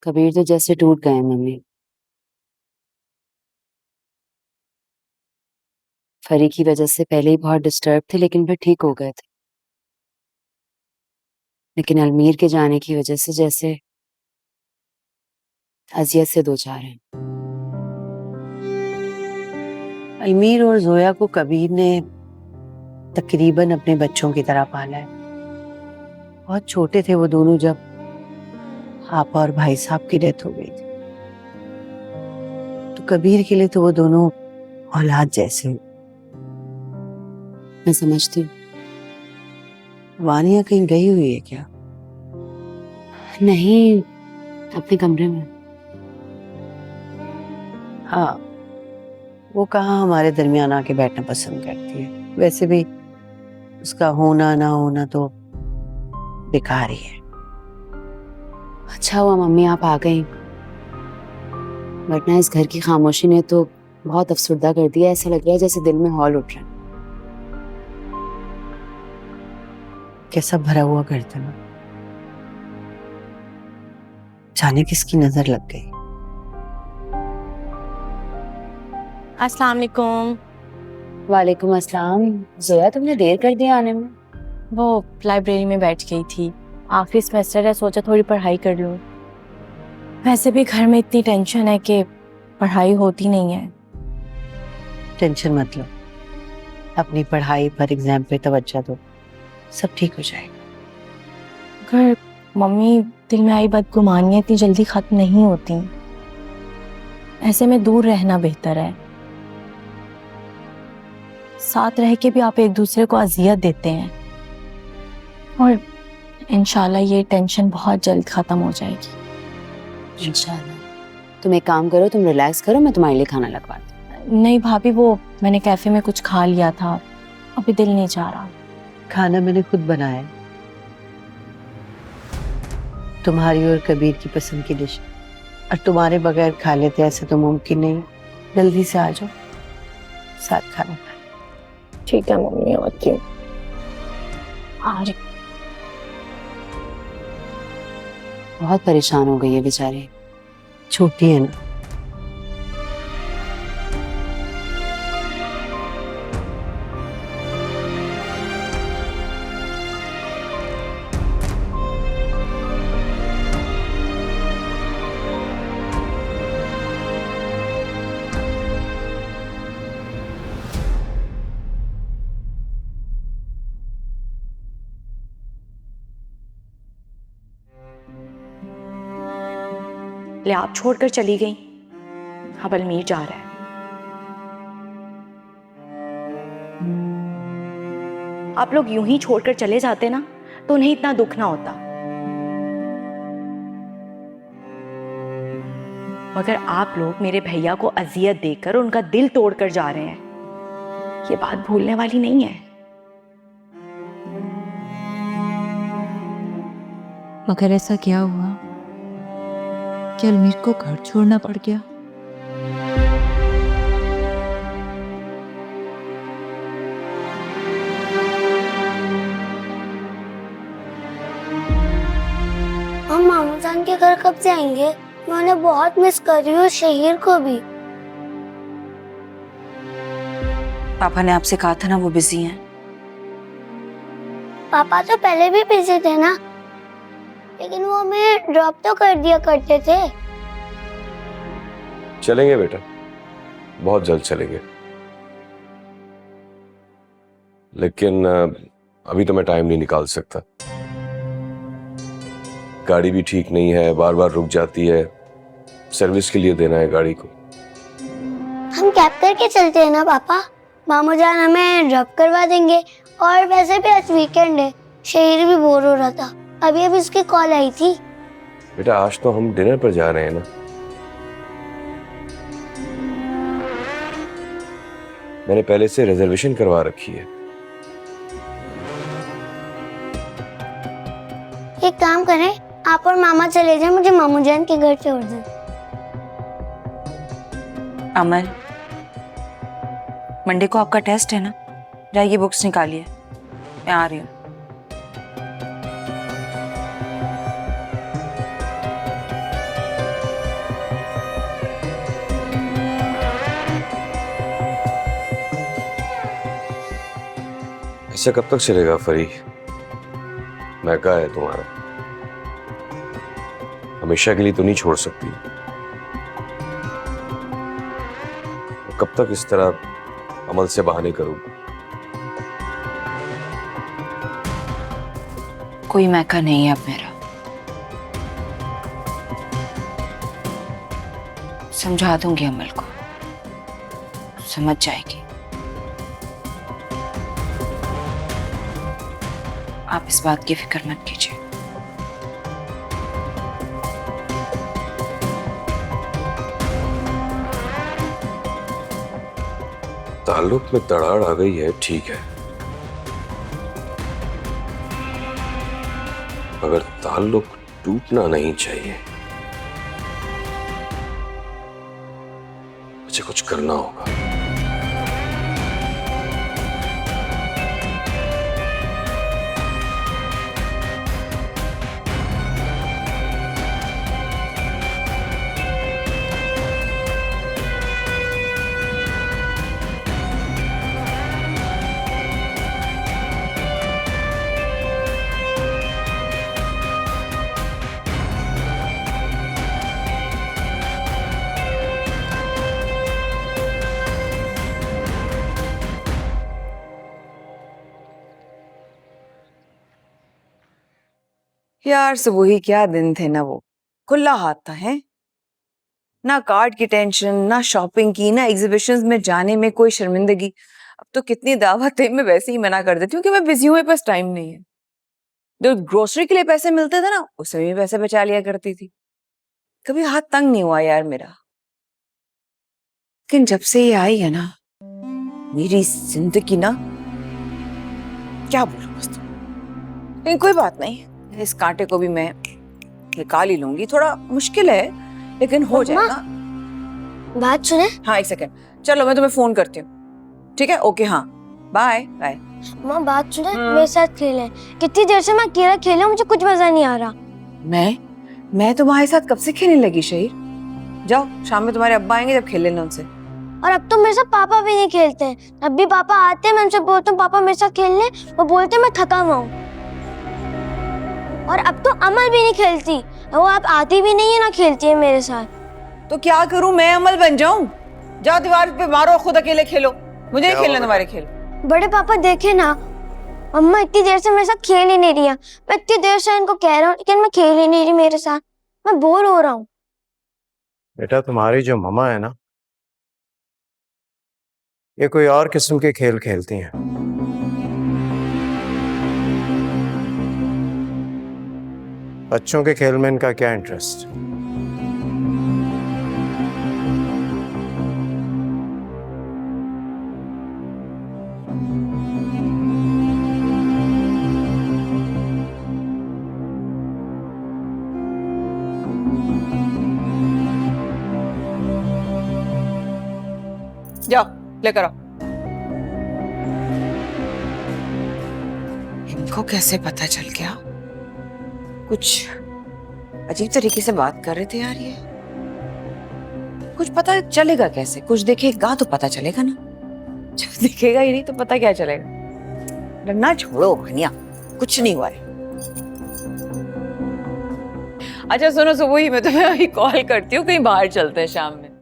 कबीर तो जैसे टूट गए मम्मी। फरी की वजह से पहले ही बहुत डिस्टर्ब थे, लेकिन फिर ठीक हो गए थे। लेकिन अलमीर के जाने की वजह से जैसे अजियत से दो चार हैं। अलमीर और जोया को कबीर ने तकरीबन अपने बच्चों की तरह पाला है। बहुत छोटे थे वो दोनों जब आपा और भाई साहब की डेथ हो गई थी, तो कबीर के लिए तो वो दोनों औलाद जैसे हो। मैं समझती हूँ। वानिया कहीं गई हुई है क्या? नहीं, अपने कमरे में। हाँ, वो कहाँ हमारे दरमियान आके बैठना पसंद करती है। वैसे भी उसका होना ना होना तो बेकार ही है। अच्छा हुआ मम्मी आप आ गई, वरना इस घर की खामोशी ने तो बहुत अफसुर्दा कर दिया। ऐसा लग रहा है जैसे दिल में हौल उठ रहा है। कैसा भरा हुआ घर था ना, जाने किसकी नजर लग गई। अस्सलाम वालेकुम। वालेकुम अस्सलाम। जोया तुमने देर कर दिया आने में। वो लाइब्रेरी में बैठ गई थी, आखिरी सेमेस्टर है, सोचा थोड़ी पढ़ाई कर लूँ। वैसे भी घर में इतनी टेंशन है कि पढ़ाई होती नहीं है। टेंशन मत लो, अपनी पढ़ाई पर, एग्जाम पे तवज्जो दो, सब ठीक हो जाएगा। अगर मम्मी दिल में आई बदगुमानियां इतनी जल्दी खत्म नहीं होती, ऐसे में दूर रहना बेहतर है। साथ रह के भी आप एक दूसरे को अजियत देते हैं, और इंशाल्लाह ये टेंशन बहुत जल्द खत्म हो जाएगी। इंशाल्लाह। तुम एक काम करो, तुम रिलैक्स करो, मैं तुम्हारे लिए खाना लगवाती हूँ। नहीं भाभी, वो मैंने कैफे में कुछ खा लिया था, अभी दिल नहीं चाह रहा। खाना मैंने खुद बनाया है, तुम्हारी और कबीर की पसंद की डिश, और तुम्हारे बगैर खा लेते ऐसे तो मुमकिन नहीं। जल्दी से आ जाओ, साथ खाना खाएं। ठीक है मम्मी, आती हूँ। आ रही। बहुत परेशान हो गई है बेचारी। छोटी है ना। ले आप छोड़कर चली गई, अब अलमीर जा रहा है। आप लोग यूं ही छोड़कर चले जाते ना तो उन्हें इतना दुख ना होता, मगर आप लोग मेरे भैया को अजियत देकर उनका दिल तोड़कर जा रहे हैं। ये बात भूलने वाली नहीं है। मगर ऐसा क्या हुआ कि अलमीर को घर छोड़ना पड़ गया? हम मामू जान के घर कब से आएंगे? मैं उन्हें बहुत मिस कर रही हूँ, शहीर को भी। पापा ने आपसे कहा था ना वो बिजी हैं। पापा तो पहले भी बिजी थे ना, लेकिन वो हमें ड्रॉप तो कर दिया करते थे। चलेंगे बेटा, बहुत जल्द चलेंगे, लेकिन अभी तो मैं टाइम नहीं निकाल सकता। गाड़ी भी ठीक नहीं है, बार बार रुक जाती है, सर्विस के लिए देना है गाड़ी को। हम कैब करके चलते हैं ना पापा, मामू जान हमें ड्रॉप करवा देंगे। और वैसे भी आज वीकेंड है, शहीर भी बोर हो रहा था, अभी अभी उसकी कॉल आई थी। बेटा आज तो हम डिनर पर जा रहे हैं ना, मैंने पहले से रिजर्वेशन करवा रखी है। एक काम करें, आप और मामा चले जाएं, मुझे मामू जान के घर छोड़ दें। अमर, मंडे को आपका टेस्ट है ना, जाइए बुक्स निकालिए, मैं आ रही हूँ। ऐसे कब तक चलेगा फरी? मैका है तुम्हारा, हमेशा के लिए तो नहीं छोड़ सकती। कब तक इस तरह अमल से बहाने करूंगा? कोई मैका नहीं है अब मेरा। समझा दूंगी अमल को, समझ जाएगी। आप इस बात की फिक्र मत कीजिए। ताल्लुक में दरार आ गई है, ठीक है, मगर ताल्लुक टूटना नहीं चाहिए। मुझे कुछ करना होगा। यार, से वही क्या दिन थे ना, वो खुला हाथ था है ना, कार्ड की टेंशन, ना शॉपिंग की, ना एग्जीबिशंस में जाने में कोई शर्मिंदगी। अब तो कितनी दावतें मैं वैसे ही मना कर देती हूँ कि मैं बिजी हूँ, मेरे पास टाइम नहीं है। जो ग्रोसरी के लिए पैसे मिलते थे ना, उसमें भी पैसे बचा लिया करती थी। कभी हाथ तंग नहीं हुआ यार मेरा। लेकिन जब से ये आई है ना मेरी जिंदगी ना, क्या बोलूं बस। लेकिन कोई बात नहीं, इस कांटे को भी मैं निकाल ही लूंगी। थोड़ा मुश्किल है लेकिन हो जाएगा। बात सुने। हाँ, एक सेकंड, चलो मैं तुम्हें फोन करती हूँ। ठीक है, ओके, हाँ, बाय बाय। माँ बात सुने, मेरे साथ खेलें। कितनी देर से मैं अकेला खेल रहा हूँ, मुझे कुछ मजा नहीं आ रहा। मैं तुम्हारे साथ कब से खेलने लगी शहीर? जाओ, शाम में तुम्हारे अब्बा आएंगे, जब खेल लेना उनसे। और अब तो मेरे साथ पापा भी नहीं खेलते हैं। अब भी पापा आते हैं, मैं उनसे बोलता हूँ पापा मेरे साथ खेल ले, वो बोलते मैं थका हुआ हूँ। और अब तो अमल भी नहीं खेलती, वो अब आती भी नहीं है ना खेलती है मेरे साथ। तो क्या करूं, मैं अमल बन जाऊं? जाओ दीवार पे मारो, खुद अकेले खेलो, मुझे नहीं खेलना तुम्हारे खेल। बड़े पापा देखे ना, अम्मा इतनी देर से मेरे साथ खेल ही नहीं रही है। मैं इतनी देर से इनको कह रहा हूँ लेकिन मैं खेल ही नहीं रही मेरे साथ। मैं बोर हो रहा हूँ। बेटा, तुम्हारी जो मम्मा है ना, ये कोई और किस्म के खेल खेलती हैं। बच्चों के खेल में इनका क्या इंटरेस्ट? जाओ लेकर आओ। इनको कैसे पता चल गया? कुछ अजीब तरीके से बात कर रहे थे यार ये। कुछ पता चलेगा कैसे? कुछ देखेगा तो पता चलेगा ना, जब दिखेगा ही नहीं तो पता क्या चलेगा? डरना छोड़ो हनिया, कुछ नहीं हुआ है। अच्छा सुनो, सुबह ही मैं तुम्हें अभी कॉल करती हूँ, कहीं बाहर चलते हैं शाम में।